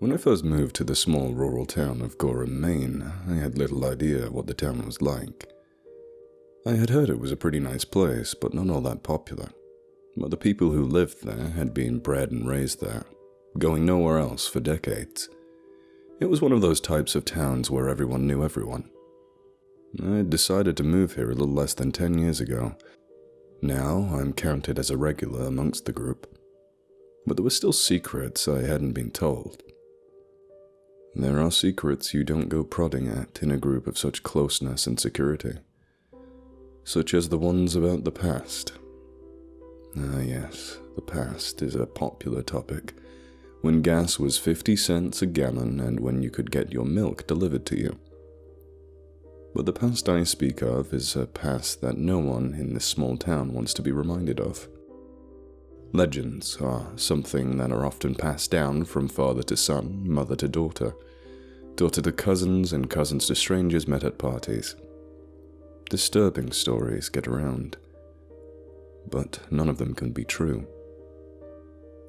When I first moved to the small rural town of Gorham, Maine, I had little idea what the town was like. I had heard it was a pretty nice place, but not all that popular. But the people who lived there had been bred and raised there, going nowhere else for decades. It was one of those types of towns where everyone knew everyone. I had decided to move here a little less than 10 years ago. Now I'm counted as a regular amongst the group. But there were still secrets I hadn't been told. There are secrets you don't go prodding at in a group of such closeness and security. Such as the ones about the past. Ah yes, the past is a popular topic. When gas was 50 cents a gallon and when you could get your milk delivered to you. But the past I speak of is a past that no one in this small town wants to be reminded of. Legends are something that are often passed down from father to son, mother to daughter, daughter to cousins, and cousins to strangers met at parties. Disturbing stories get around, but none of them can be true.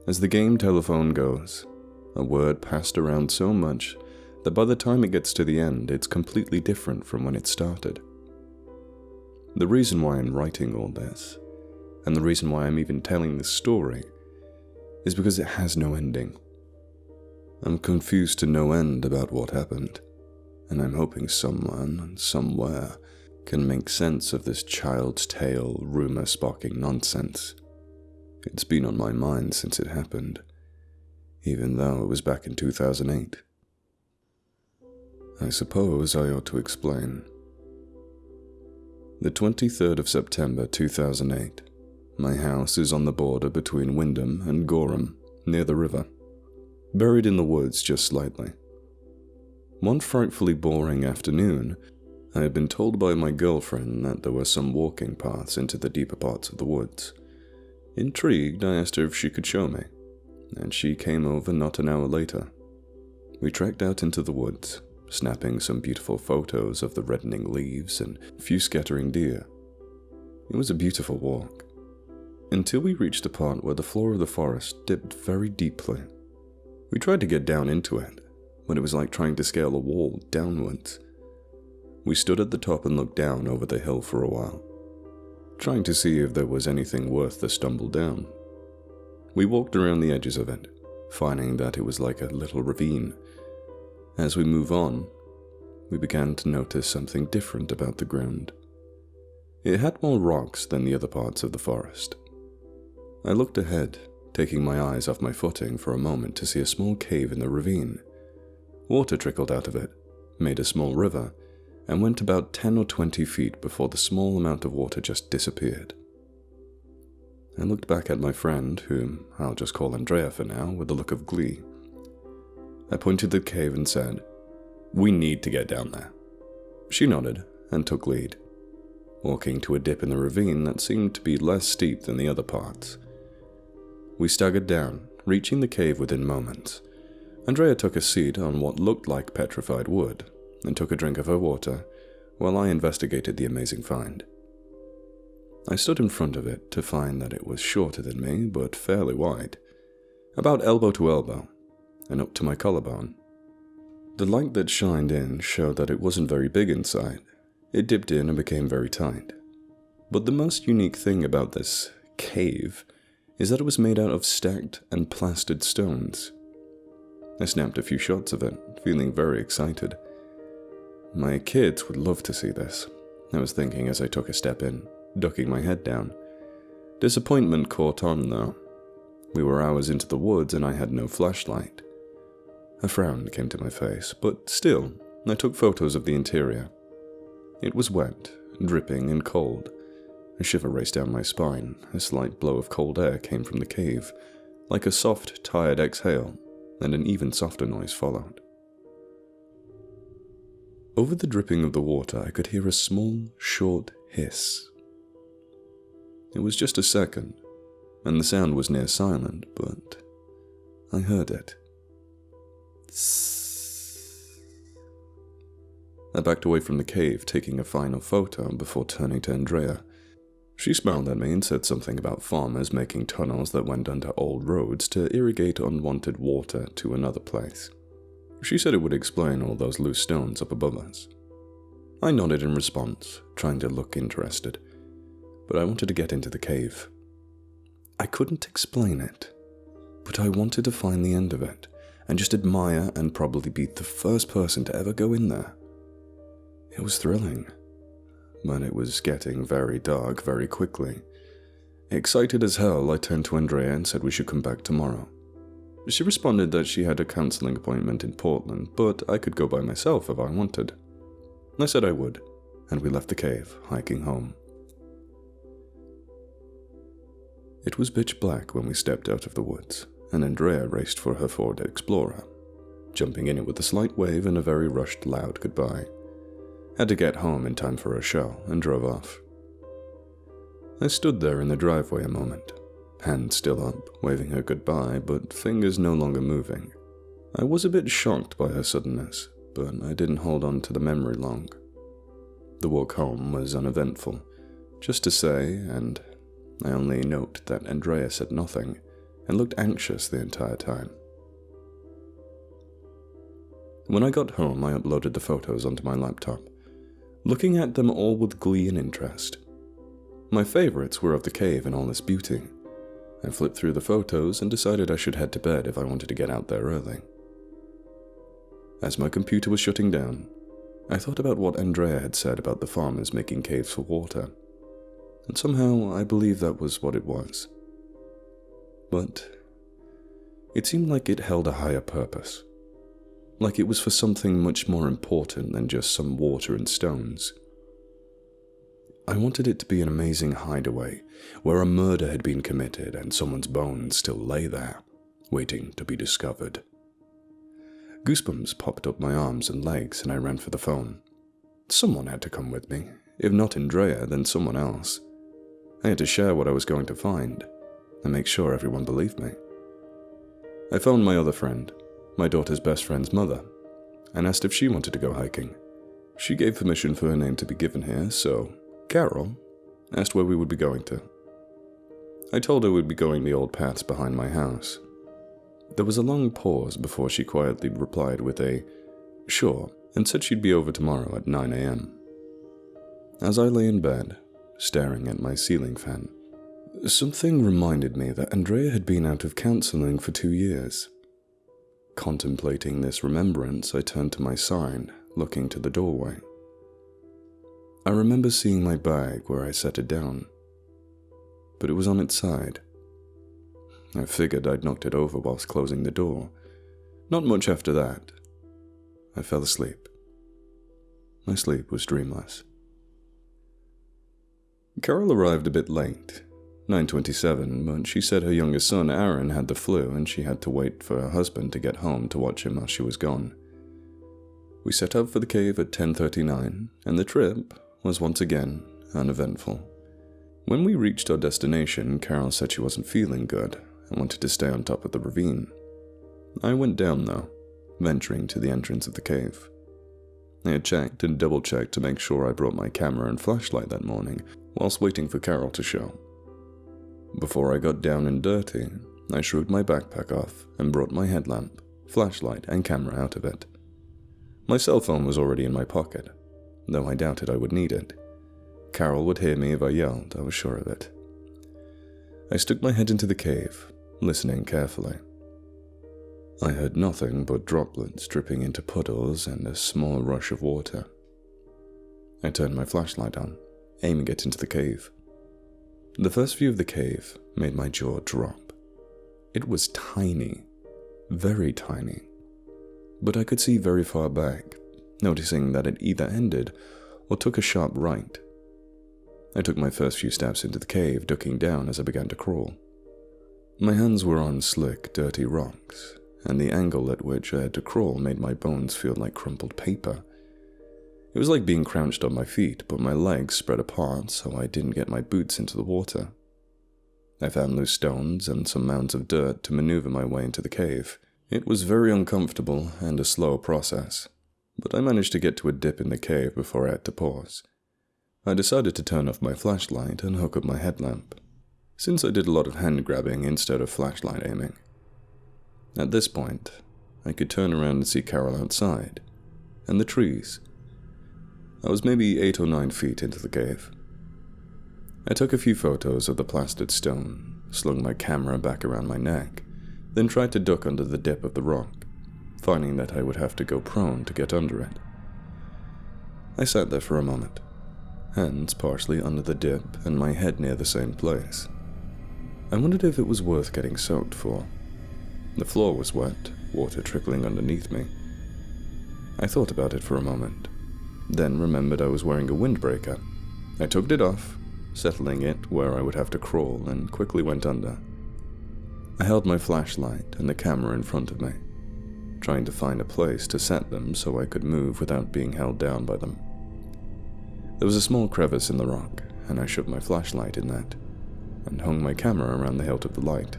As the game telephone goes, a word passed around so much that by the time it gets to the end, it's completely different from when it started. The reason why I'm writing all this, and the reason why I'm even telling this story, is because it has no ending. I'm confused to no end about what happened, and I'm hoping someone, somewhere, can make sense of this child's tale, rumor-sparking nonsense. It's been on my mind since it happened, even though it was back in 2008. I suppose I ought to explain. The 23rd of September 2008. My house is on the border between Wyndham and Gorham, near the river, buried in the woods just slightly. One frightfully boring afternoon, I had been told by my girlfriend that there were some walking paths into the deeper parts of the woods. Intrigued, I asked her if she could show me, and she came over not an hour later. We trekked out into the woods, snapping some beautiful photos of the reddening leaves and a few scattering deer. It was a beautiful walk, until we reached a part where the floor of the forest dipped very deeply. We tried to get down into it, but it was like trying to scale a wall downwards. We stood at the top and looked down over the hill for a while, trying to see if there was anything worth the stumble down. We walked around the edges of it, finding that it was like a little ravine. As we move on, we began to notice something different about the ground. It had more rocks than the other parts of the forest. I looked ahead, taking my eyes off my footing for a moment to see a small cave in the ravine. Water trickled out of it, made a small river, and went about 10 or 20 feet before the small amount of water just disappeared. I looked back at my friend, whom I'll just call Andrea for now, with a look of glee. I pointed to the cave and said, "We need to get down there." She nodded and took lead, walking to a dip in the ravine that seemed to be less steep than the other parts. We staggered down, reaching the cave within moments. Andrea took a seat on what looked like petrified wood, and took a drink of her water, while I investigated the amazing find. I stood in front of it to find that it was shorter than me, but fairly wide, about elbow to elbow, and up to my collarbone. The light that shined in showed that it wasn't very big inside. It dipped in and became very tight. But the most unique thing about this cave is that it was made out of stacked and plastered stones. I snapped a few shots of it, feeling very excited. My kids would love to see this, I was thinking as I took a step in, ducking my head down. Disappointment caught on, though. We were hours into the woods and I had no flashlight. A frown came to my face, but still, I took photos of the interior. It was wet, dripping and cold. A shiver raced down my spine. A slight blow of cold air came from the cave, like a soft, tired exhale, and an even softer noise followed. Over the dripping of the water, I could hear a small, short hiss. It was just a second, and the sound was near silent, but I heard it. I backed away from the cave, taking a final photo before turning to Andrea. She smiled at me and said something about farmers making tunnels that went under old roads to irrigate unwanted water to another place. She said it would explain all those loose stones up above us. I nodded in response, trying to look interested, but I wanted to get into the cave. I couldn't explain it, but I wanted to find the end of it, and just admire and probably be the first person to ever go in there. It was thrilling, but it was getting very dark very quickly. Excited as hell, I turned to Andrea and said we should come back tomorrow. She responded that she had a counselling appointment in Portland, but I could go by myself if I wanted. I said I would, and we left the cave, hiking home. It was pitch black when we stepped out of the woods, and Andrea raced for her Ford Explorer, jumping in it with a slight wave and a very rushed, loud goodbye. Had to get home in time for her show, and drove off. I stood there in the driveway a moment, hand still up, waving her goodbye, but fingers no longer moving. I was a bit shocked by her suddenness, but I didn't hold on to the memory long. The walk home was uneventful, just to say, and I only note that Andrea said nothing, and looked anxious the entire time. When I got home, I uploaded the photos onto my laptop, looking at them all with glee and interest. My favorites were of the cave in all its beauty. I flipped through the photos and decided I should head to bed if I wanted to get out there early. As my computer was shutting down, I thought about what Andrea had said about the farmers making caves for water, and somehow I believe that was what it was. But it seemed like it held a higher purpose, like it was for something much more important than just some water and stones. I wanted it to be an amazing hideaway, where a murder had been committed and someone's bones still lay there, waiting to be discovered. Goosebumps popped up my arms and legs, and I ran for the phone. Someone had to come with me. If not Andrea, then someone else. I had to share what I was going to find, and make sure everyone believed me. I phoned my other friend, my daughter's best friend's mother, and asked if she wanted to go hiking. She gave permission for her name to be given here, so Carol asked where we would be going to. I told her we'd be going the old paths behind my house. There was a long pause before she quietly replied with a "sure," and said she'd be over tomorrow at 9 a.m. As I lay in bed, staring at my ceiling fan, something reminded me that Andrea had been out of counselling for 2 years. Contemplating this remembrance, I turned to my sign, looking to the doorway. I remember seeing my bag where I set it down, but it was on its side. I figured I'd knocked it over whilst closing the door. Not much after that. I fell asleep. My sleep was dreamless. Carol arrived a bit late, 9:27, but she said her youngest son Aaron had the flu and she had to wait for her husband to get home to watch him while she was gone. We set out for the cave at 10:39, and the trip was once again uneventful. When we reached our destination, Carol said she wasn't feeling good and wanted to stay on top of the ravine. I went down though, venturing to the entrance of the cave. I had checked and double-checked to make sure I brought my camera and flashlight that morning, whilst waiting for Carol to show. Before I got down and dirty, I shrugged my backpack off and brought my headlamp, flashlight, and camera out of it. My cell phone was already in my pocket, though I doubted I would need it. Carol would hear me if I yelled, I was sure of it. I stuck my head into the cave, listening carefully. I heard nothing but droplets dripping into puddles and a small rush of water. I turned my flashlight on, aiming it into the cave. The first view of the cave made my jaw drop. It was tiny, very tiny, but I could see very far back, noticing that it either ended or took a sharp right. I took my first few steps into the cave, ducking down as I began to crawl. My hands were on slick, dirty rocks, and the angle at which I had to crawl made my bones feel like crumpled paper. It was like being crouched on my feet, but my legs spread apart so I didn't get my boots into the water. I found loose stones and some mounds of dirt to maneuver my way into the cave. It was very uncomfortable and a slow process, but I managed to get to a dip in the cave before I had to pause. I decided to turn off my flashlight and hook up my headlamp, since I did a lot of hand grabbing instead of flashlight aiming. At this point, I could turn around and see Carol outside, and the trees. I was maybe 8 or 9 feet into the cave. I took a few photos of the plastered stone, slung my camera back around my neck, then tried to duck under the dip of the rock, finding that I would have to go prone to get under it. I sat there for a moment, hands partially under the dip and my head near the same place. I wondered if it was worth getting soaked for. The floor was wet, water trickling underneath me. I thought about it for a moment, then remembered I was wearing a windbreaker. I took it off, settling it where I would have to crawl, and quickly went under. I held my flashlight and the camera in front of me, trying to find a place to set them so I could move without being held down by them. There was a small crevice in the rock, and I shoved my flashlight in that, and hung my camera around the hilt of the light.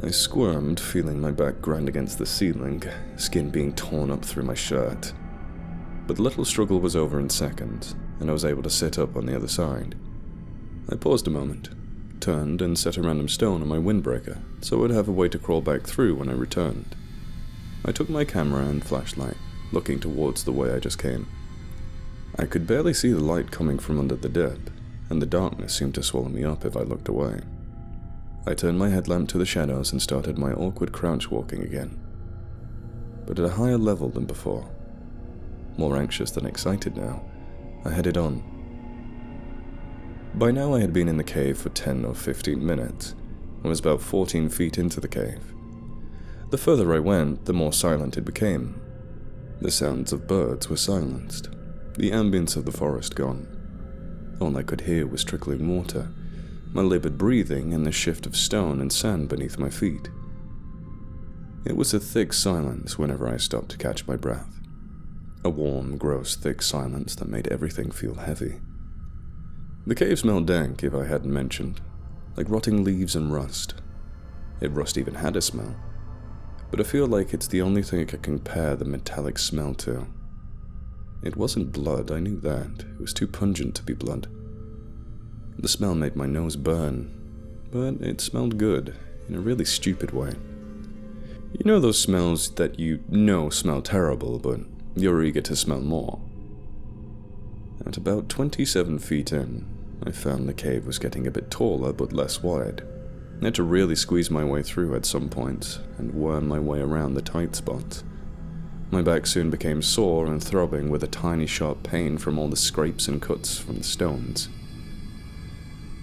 I squirmed, feeling my back grind against the ceiling, skin being torn up through my shirt. But the little struggle was over in seconds, and I was able to sit up on the other side. I paused a moment, turned and set a random stone on my windbreaker, so I would have a way to crawl back through when I returned. I took my camera and flashlight, looking towards the way I just came. I could barely see the light coming from under the dip, and the darkness seemed to swallow me up if I looked away. I turned my headlamp to the shadows and started my awkward crouch walking again, but at a higher level than before. More anxious than excited now, I headed on. By now I had been in the cave for 10 or 15 minutes, and was about 14 feet into the cave. The further I went, the more silent it became. The sounds of birds were silenced, the ambience of the forest gone. All I could hear was trickling water, my labored breathing, and the shift of stone and sand beneath my feet. It was a thick silence whenever I stopped to catch my breath. A warm, gross, thick silence that made everything feel heavy. The cave smelled dank, if I hadn't mentioned, like rotting leaves and rust. If rust even had a smell. But I feel like it's the only thing I could compare the metallic smell to. It wasn't blood, I knew that. It was too pungent to be blood. The smell made my nose burn, but it smelled good, in a really stupid way. You know those smells that you know smell terrible, but you're eager to smell more? At about 27 feet in, I found the cave was getting a bit taller but less wide. I had to really squeeze my way through at some points, and worm my way around the tight spots. My back soon became sore and throbbing with a tiny sharp pain from all the scrapes and cuts from the stones.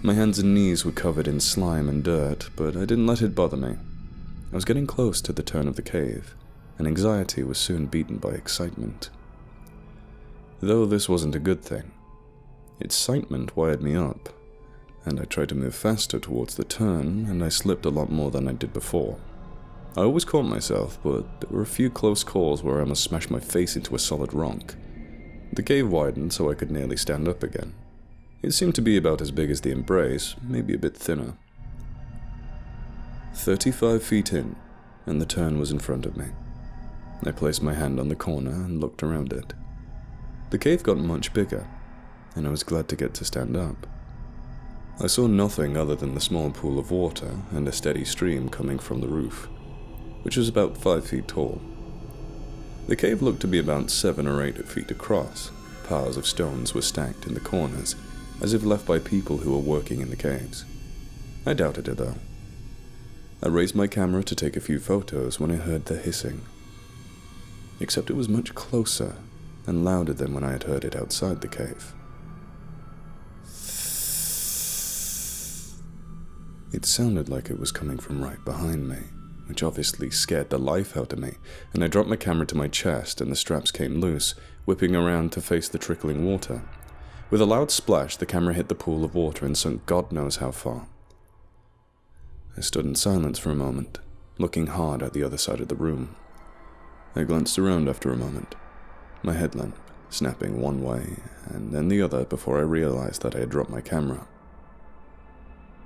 My hands and knees were covered in slime and dirt, but I didn't let it bother me. I was getting close to the turn of the cave, and anxiety was soon beaten by excitement. Though this wasn't a good thing. Excitement wired me up, and I tried to move faster towards the turn, and I slipped a lot more than I did before. I always caught myself, but there were a few close calls where I almost smashed my face into a solid rock. The cave widened so I could nearly stand up again. It seemed to be about as big as the embrace, maybe a bit thinner. 35 feet in, and the turn was in front of me. I placed my hand on the corner and looked around it. The cave got much bigger, and I was glad to get to stand up. I saw nothing other than the small pool of water and a steady stream coming from the roof, which was about 5 feet tall. The cave looked to be about 7 or 8 feet across. Piles of stones were stacked in the corners, as if left by people who were working in the caves. I doubted it though. I raised my camera to take a few photos when I heard the hissing. Except it was much closer and louder than when I had heard it outside the cave. It sounded like it was coming from right behind me, which obviously scared the life out of me, and I dropped my camera to my chest and the straps came loose, whipping around to face the trickling water. With a loud splash, the camera hit the pool of water and sunk God knows how far. I stood in silence for a moment, looking hard at the other side of the room. I glanced around after a moment, my headlamp snapping one way and then the other before I realized that I had dropped my camera.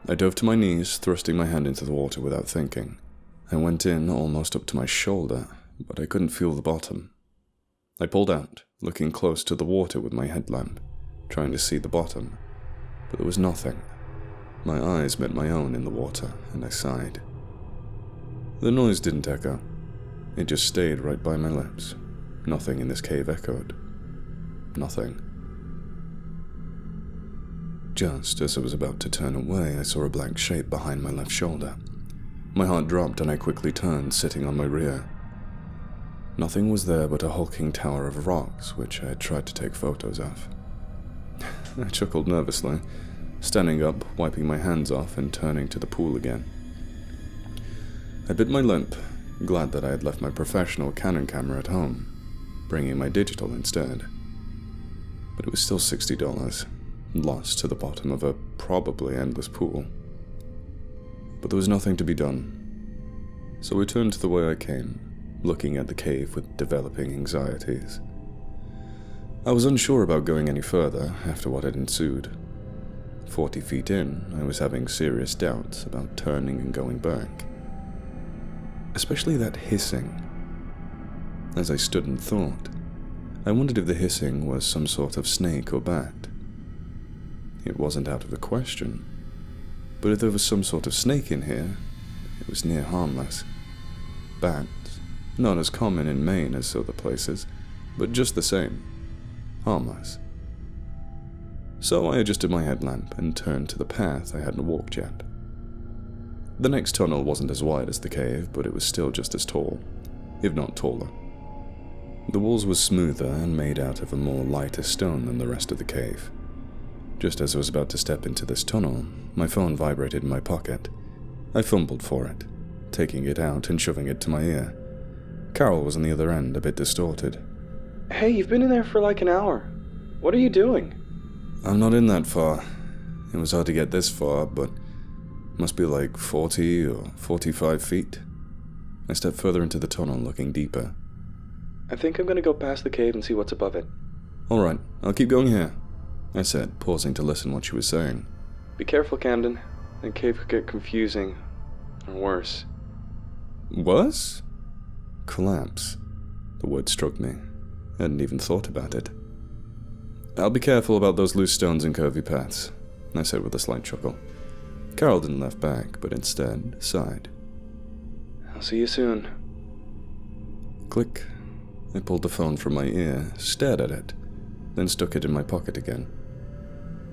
I dove to my knees, thrusting my hand into the water without thinking. I went in almost up to my shoulder, but I couldn't feel the bottom. I pulled out, looking close to the water with my headlamp, trying to see the bottom, but there was nothing. My eyes met my own in the water, and I sighed. The noise didn't echo. It just stayed right by my lips. Nothing in this cave echoed. Nothing. Just as I was about to turn away, I saw a black shape behind my left shoulder. My heart dropped and I quickly turned, sitting on my rear. Nothing was there but a hulking tower of rocks, which I had tried to take photos of. I chuckled nervously, standing up, wiping my hands off, and turning to the pool again. I bit my lip, glad that I had left my professional Canon camera at home, bringing my digital instead. But it was still $60, lost to the bottom of a probably endless pool. But there was nothing to be done, so I turned to the way I came, looking at the cave with developing anxieties. I was unsure about going any further after what had ensued. 40 feet in, I was having serious doubts about turning and going back. Especially that hissing. As I stood and thought, I wondered if the hissing was some sort of snake or bat. It wasn't out of the question, but if there was some sort of snake in here, it was near harmless. Bats, not as common in Maine as other places, but just the same, harmless. So I adjusted my headlamp and turned to the path I hadn't walked yet. The next tunnel wasn't as wide as the cave, but it was still just as tall, if not taller. The walls were smoother and made out of a more lighter stone than the rest of the cave. Just as I was about to step into this tunnel, my phone vibrated in my pocket. I fumbled for it, taking it out and shoving it to my ear. Carol was on the other end, a bit distorted. Hey, you've been in there for like an hour. What are you doing? I'm not in that far. It was hard to get this far, but must be like 40 or 45 feet. I stepped further into the tunnel, looking deeper. I think I'm gonna go past the cave and see what's above it. Alright, I'll keep going here, I said, pausing to listen what she was saying. Be careful, Camden. The cave could get confusing. Or worse. Worse? Collapse. The word struck me. I hadn't even thought about it. I'll be careful about those loose stones and curvy paths, I said with a slight chuckle. Carol didn't laugh back, but instead sighed. I'll see you soon. Click. I pulled the phone from my ear, stared at it, then stuck it in my pocket again.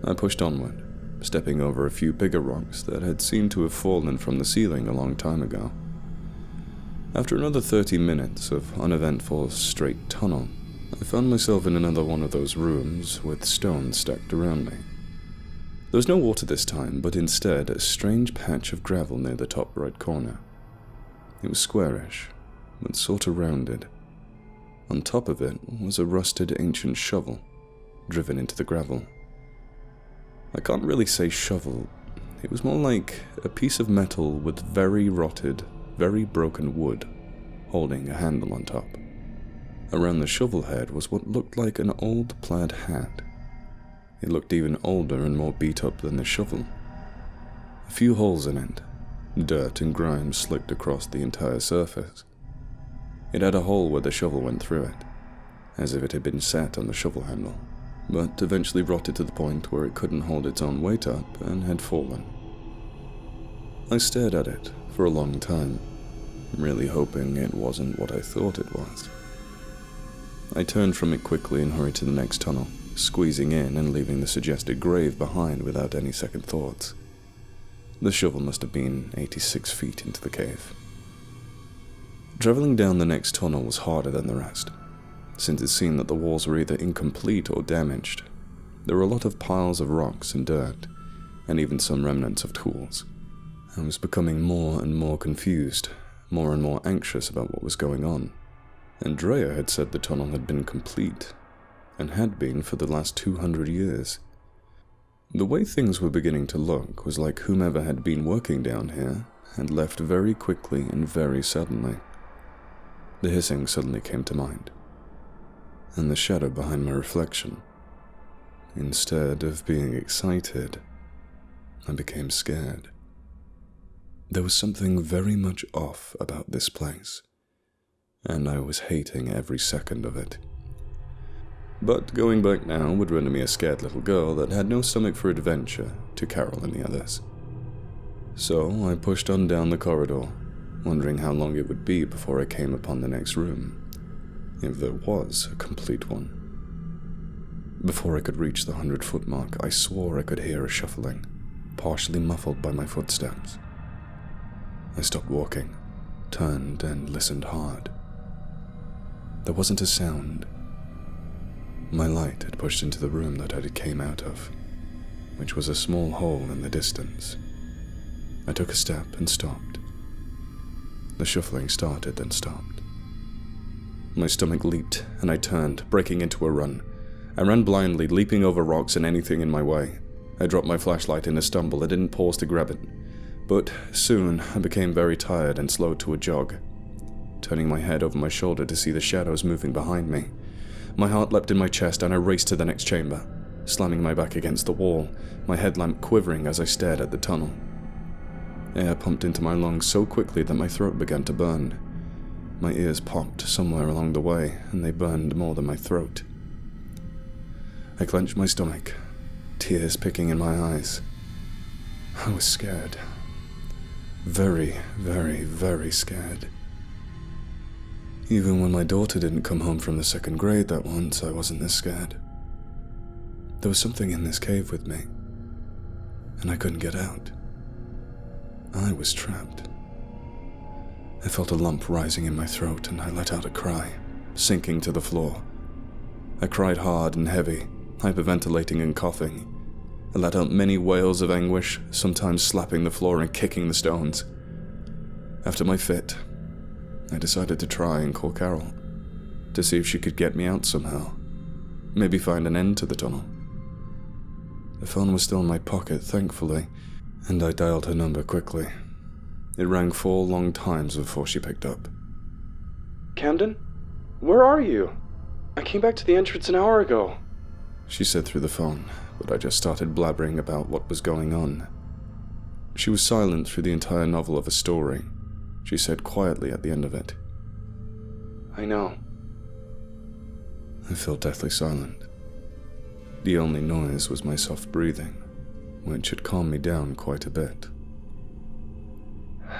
I pushed onward, stepping over a few bigger rocks that had seemed to have fallen from the ceiling a long time ago. After another 30 minutes of uneventful straight tunnel, I found myself in another one of those rooms with stones stacked around me. There was no water this time, but instead a strange patch of gravel near the top right corner. It was squarish, but sort of rounded. On top of it was a rusted ancient shovel, driven into the gravel. I can't really say shovel. It was more like a piece of metal with very rotted, very broken wood, holding a handle on top. Around the shovel head was what looked like an old plaid hat. It looked even older and more beat up than the shovel. A few holes in it, dirt and grime slicked across the entire surface. It had a hole where the shovel went through it, as if it had been sat on the shovel handle, but eventually rotted to the point where it couldn't hold its own weight up and had fallen. I stared at it for a long time, really hoping it wasn't what I thought it was. I turned from it quickly and hurried to the next tunnel, squeezing in and leaving the suggested grave behind without any second thoughts. The shovel must have been 86 feet into the cave. Traveling down the next tunnel was harder than the rest, since it seemed that the walls were either incomplete or damaged. There were a lot of piles of rocks and dirt, and even some remnants of tools. I was becoming more and more confused, more and more anxious about what was going on. Andrea had said the tunnel had been complete, and had been for the last 200 years. The way things were beginning to look was like whomever had been working down here had left very quickly and very suddenly. The hissing suddenly came to mind, and the shadow behind my reflection. Instead of being excited, I became scared. There was something very much off about this place, and I was hating every second of it. But going back now would render me a scared little girl that had no stomach for adventure to Carol and the others. So I pushed on down the corridor, wondering how long it would be before I came upon the next room, if there was a complete one. Before I could reach the 100-foot mark, I swore I could hear a shuffling, partially muffled by my footsteps. I stopped walking, turned, and listened hard. There wasn't a sound. My light had pushed into the room that I came out of, which was a small hole in the distance. I took a step and stopped. The shuffling started, then stopped. My stomach leaped, and I turned, breaking into a run. I ran blindly, leaping over rocks and anything in my way. I dropped my flashlight in a stumble. I didn't pause to grab it. But soon, I became very tired and slowed to a jog, turning my head over my shoulder to see the shadows moving behind me. My heart leapt in my chest, and I raced to the next chamber, slamming my back against the wall, my headlamp quivering as I stared at the tunnel. Air pumped into my lungs so quickly that my throat began to burn. My ears popped somewhere along the way, and they burned more than my throat. I clenched my stomach, tears picking in my eyes. I was scared. Very, very, very scared. Even when my daughter didn't come home from the 2nd grade that once, I wasn't this scared. There was something in this cave with me, and I couldn't get out. I was trapped. I felt a lump rising in my throat, and I let out a cry, sinking to the floor. I cried hard and heavy, hyperventilating and coughing. I let out many wails of anguish, sometimes slapping the floor and kicking the stones. After my fit, I decided to try and call Carol, to see if she could get me out somehow, maybe find an end to the tunnel. The phone was still in my pocket, thankfully, and I dialed her number quickly. It rang 4 long times before she picked up. Camden? Where are you? I came back to the entrance an hour ago. She said through the phone, but I just started blabbering about what was going on. She was silent through the entire novel of a story. She said quietly at the end of it, I know. I felt deathly silent. The only noise was my soft breathing, which had calmed me down quite a bit.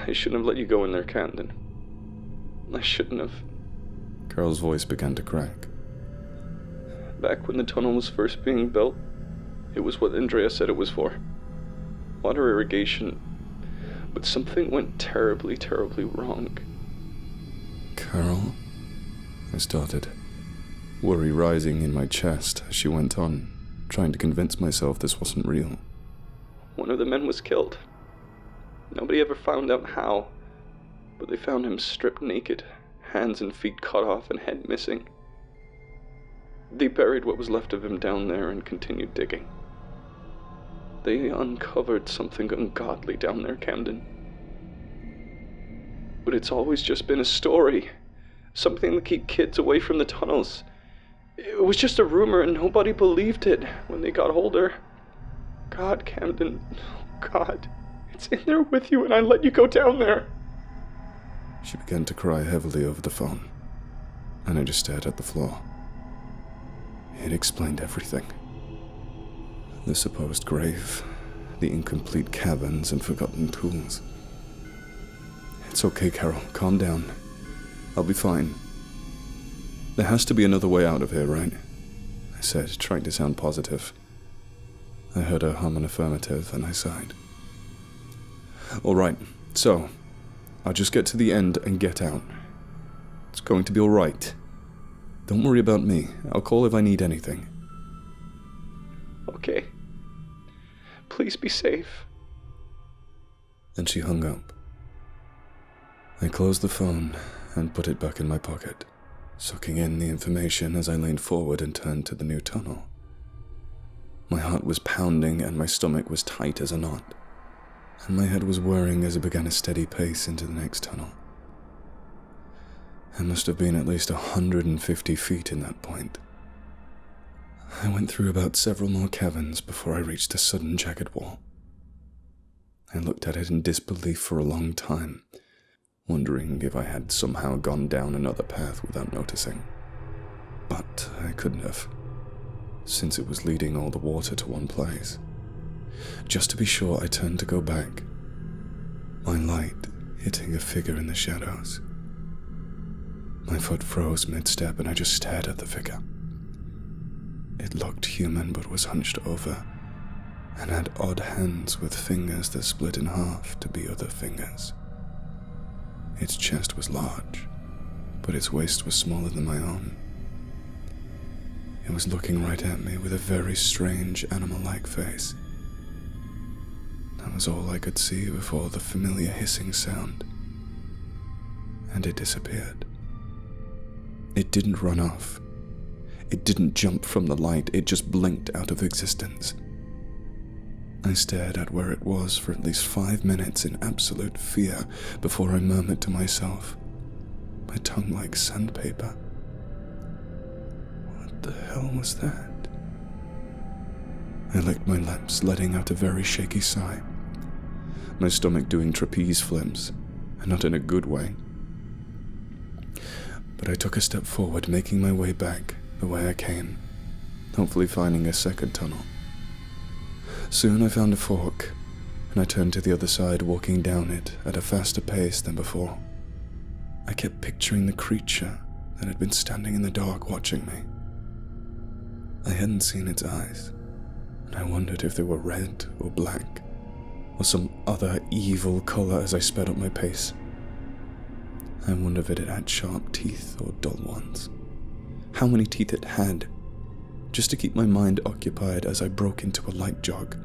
I shouldn't have let you go in there, Camden. I shouldn't have. Carol's voice began to crack. Back when the tunnel was first being built, it was what Andrea said it was for. Water irrigation. But something went terribly, terribly wrong. Carol? I started, worry rising in my chest as she went on, trying to convince myself this wasn't real. One of the men was killed. Nobody ever found out how, but they found him stripped naked, hands and feet cut off and head missing. They buried what was left of him down there and continued digging. They uncovered something ungodly down there, Camden. But it's always just been a story. Something to keep kids away from the tunnels. It was just a rumor and nobody believed it when they got older. God, Camden, oh God, it's in there with you and I let you go down there. She began to cry heavily over the phone, and I just stared at the floor. It explained everything. The supposed grave, the incomplete caverns and forgotten tools. It's okay, Carol, calm down. I'll be fine. There has to be another way out of here, right? I said, trying to sound positive. I heard her hum an affirmative, and I sighed. All right, so I'll just get to the end and get out. It's going to be all right. Don't worry about me. I'll call if I need anything. Okay. Please be safe. Then she hung up. I closed the phone and put it back in my pocket, soaking in the information as I leaned forward and turned to the new tunnel. My heart was pounding and my stomach was tight as a knot, and my head was whirring as I began a steady pace into the next tunnel. I must have been at least 150 feet in that point. I went through about several more caverns before I reached a sudden jagged wall. I looked at it in disbelief for a long time, wondering if I had somehow gone down another path without noticing. But I couldn't have, since it was leading all the water to one place. Just to be sure, I turned to go back. My light, hitting a figure in the shadows. My foot froze mid-step and I just stared at the figure. It looked human but was hunched over and had odd hands with fingers that split in half to be other fingers. Its chest was large, but its waist was smaller than my own. It was looking right at me with a very strange animal-like face. That was all I could see before the familiar hissing sound, and it disappeared. It didn't run off. It didn't jump from the light, it just blinked out of existence. I stared at where it was for at least 5 minutes in absolute fear before I murmured to myself, my tongue like sandpaper. What the hell was that? I licked my lips, letting out a very shaky sigh, my stomach doing trapeze flips, and not in a good way. But I took a step forward, making my way back the way I came, hopefully finding a second tunnel. Soon I found a fork, and I turned to the other side, walking down it at a faster pace than before. I kept picturing the creature that had been standing in the dark watching me. I hadn't seen its eyes, and I wondered if they were red or black, or some other evil color as I sped up my pace. I wondered if it had sharp teeth or dull ones. How many teeth it had, just to keep my mind occupied as I broke into a light jog.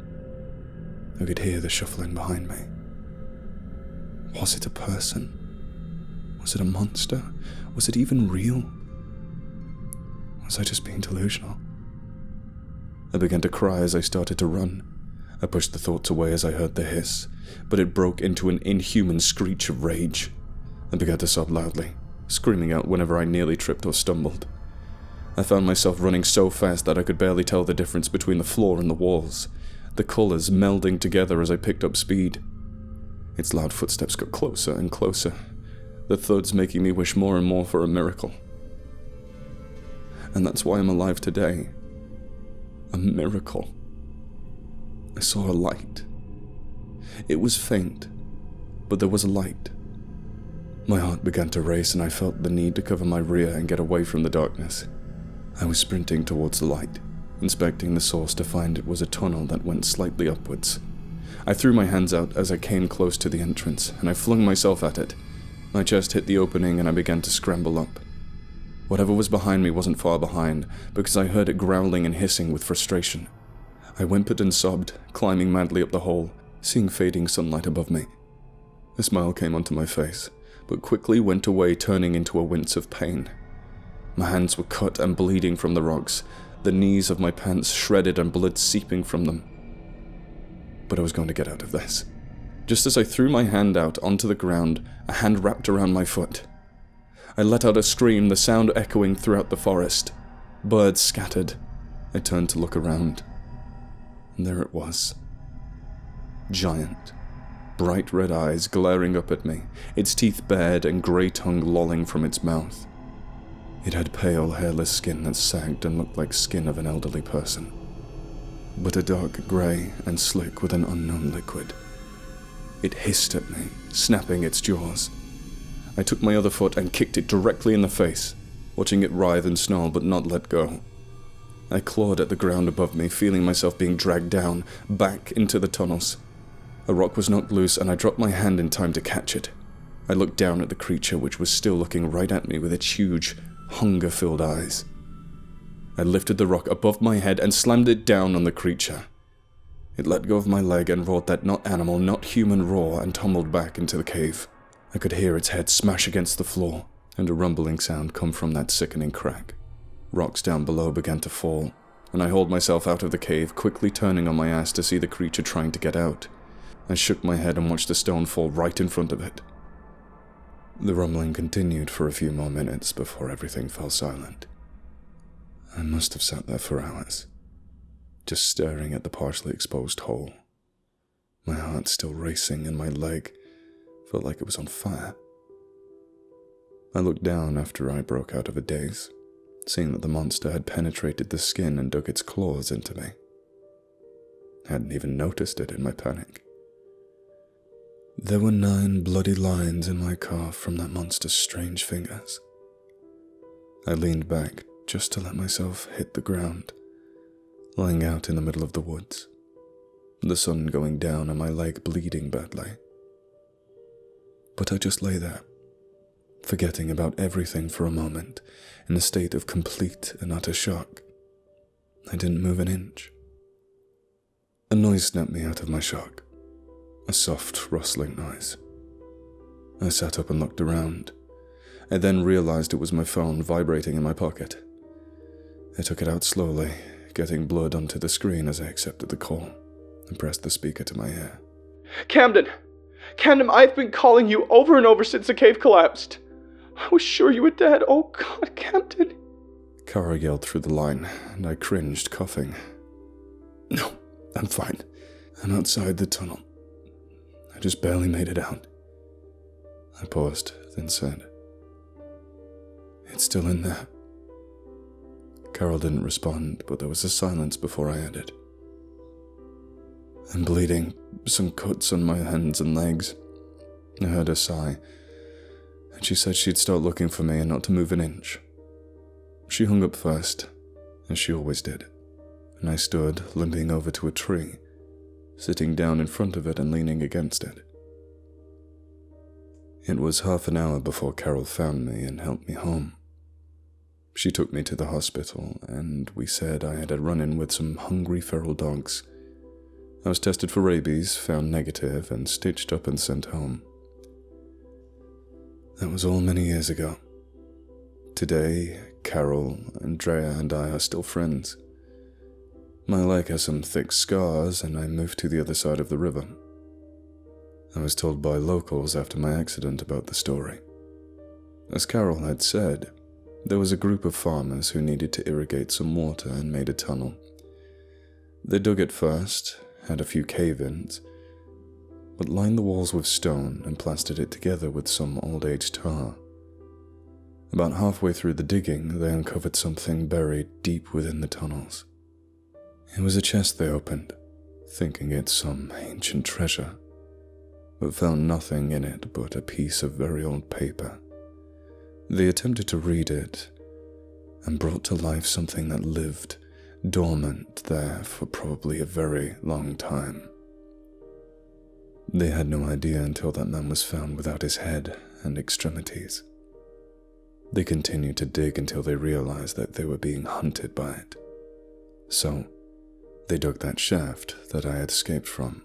I could hear the shuffling behind me. Was it a person? Was it a monster? Was it even real? Was I just being delusional? I began to cry as I started to run. I pushed the thoughts away as I heard the hiss, but it broke into an inhuman screech of rage. I began to sob loudly, screaming out whenever I nearly tripped or stumbled. I found myself running so fast that I could barely tell the difference between the floor and the walls, the colors melding together as I picked up speed. Its loud footsteps got closer and closer, the thuds making me wish more and more for a miracle. And that's why I'm alive today. A miracle. I saw a light. It was faint, but there was a light. My heart began to race and I felt the need to cover my rear and get away from the darkness. I was sprinting towards the light, inspecting the source to find it was a tunnel that went slightly upwards. I threw my hands out as I came close to the entrance, and I flung myself at it. My chest hit the opening and I began to scramble up. Whatever was behind me wasn't far behind, because I heard it growling and hissing with frustration. I whimpered and sobbed, climbing madly up the hole, seeing fading sunlight above me. A smile came onto my face, but quickly went away, turning into a wince of pain. My hands were cut and bleeding from the rocks, the knees of my pants shredded and blood seeping from them. But I was going to get out of this. Just as I threw my hand out onto the ground, a hand wrapped around my foot. I let out a scream, the sound echoing throughout the forest. Birds scattered. I turned to look around. And there it was. Giant. Bright red eyes glaring up at me, its teeth bared and grey tongue lolling from its mouth. It had pale, hairless skin that sagged and looked like skin of an elderly person, but a dark grey and slick with an unknown liquid. It hissed at me, snapping its jaws. I took my other foot and kicked it directly in the face, watching it writhe and snarl but not let go. I clawed at the ground above me, feeling myself being dragged down, back into the tunnels. A rock was knocked loose and I dropped my hand in time to catch it. I looked down at the creature, which was still looking right at me with its huge, hunger-filled eyes. I lifted the rock above my head and slammed it down on the creature. It let go of my leg and roared that not animal, not human roar and tumbled back into the cave. I could hear its head smash against the floor, and a rumbling sound come from that sickening crack. Rocks down below began to fall, and I hauled myself out of the cave, quickly turning on my ass to see the creature trying to get out. I shook my head and watched the stone fall right in front of it. The rumbling continued for a few more minutes before everything fell silent. I must have sat there for hours, just staring at the partially exposed hole. My heart still racing and my leg felt like it was on fire. I looked down after I broke out of a daze, seeing that the monster had penetrated the skin and dug its claws into me. I hadn't even noticed it in my panic. There were 9 bloody lines in my car from that monster's strange fingers. I leaned back just to let myself hit the ground, lying out in the middle of the woods, the sun going down and my leg bleeding badly. But I just lay there, forgetting about everything for a moment, in a state of complete and utter shock. I didn't move an inch. A noise snapped me out of my shock, a soft, rustling noise. I sat up and looked around. I then realized it was my phone vibrating in my pocket. I took it out slowly, getting blood onto the screen as I accepted the call and pressed the speaker to my ear. Camden! Camden, I've been calling you over and over since the cave collapsed. I was sure you were dead. Oh God, Camden. Kara yelled through the line, and I cringed, coughing. No, I'm fine. I'm outside the tunnel. I just barely made it out. I paused, then said, It's still in there. Carol didn't respond, but there was a silence before I added. I'm bleeding, some cuts on my hands and legs. I heard her sigh, and she said she'd start looking for me and not to move an inch. She hung up first, as she always did, and I stood, limping over to a tree, sitting down in front of it and leaning against it. It was half an hour before Carol found me and helped me home. She took me to the hospital, and we said I had a run-in with some hungry feral dogs. I was tested for rabies, found negative, and stitched up and sent home. That was all many years ago. Today, Carol, Andrea, and I are still friends. My leg has some thick scars, and I moved to the other side of the river. I was told by locals after my accident about the story. As Carol had said, there was a group of farmers who needed to irrigate some water and made a tunnel. They dug it first, had a few cave-ins, but lined the walls with stone and plastered it together with some old-age tar. About halfway through the digging, they uncovered something buried deep within the tunnels. It was a chest they opened, thinking it some ancient treasure, but found nothing in it but a piece of very old paper. They attempted to read it, and brought to life something that lived dormant there for probably a very long time. They had no idea until that man was found without his head and extremities. They continued to dig until they realized that they were being hunted by it. So, they dug that shaft that I had escaped from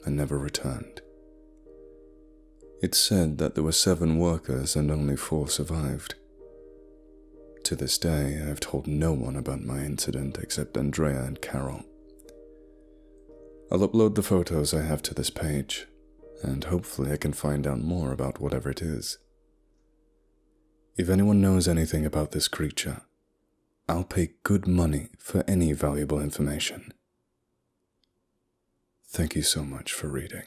and never returned. It's said that there were 7 workers and only 4 survived. To this day, I have told no one about my incident except Andrea and Carol. I'll upload the photos I have to this page, and hopefully I can find out more about whatever it is. If anyone knows anything about this creature, I'll pay good money for any valuable information. Thank you so much for reading.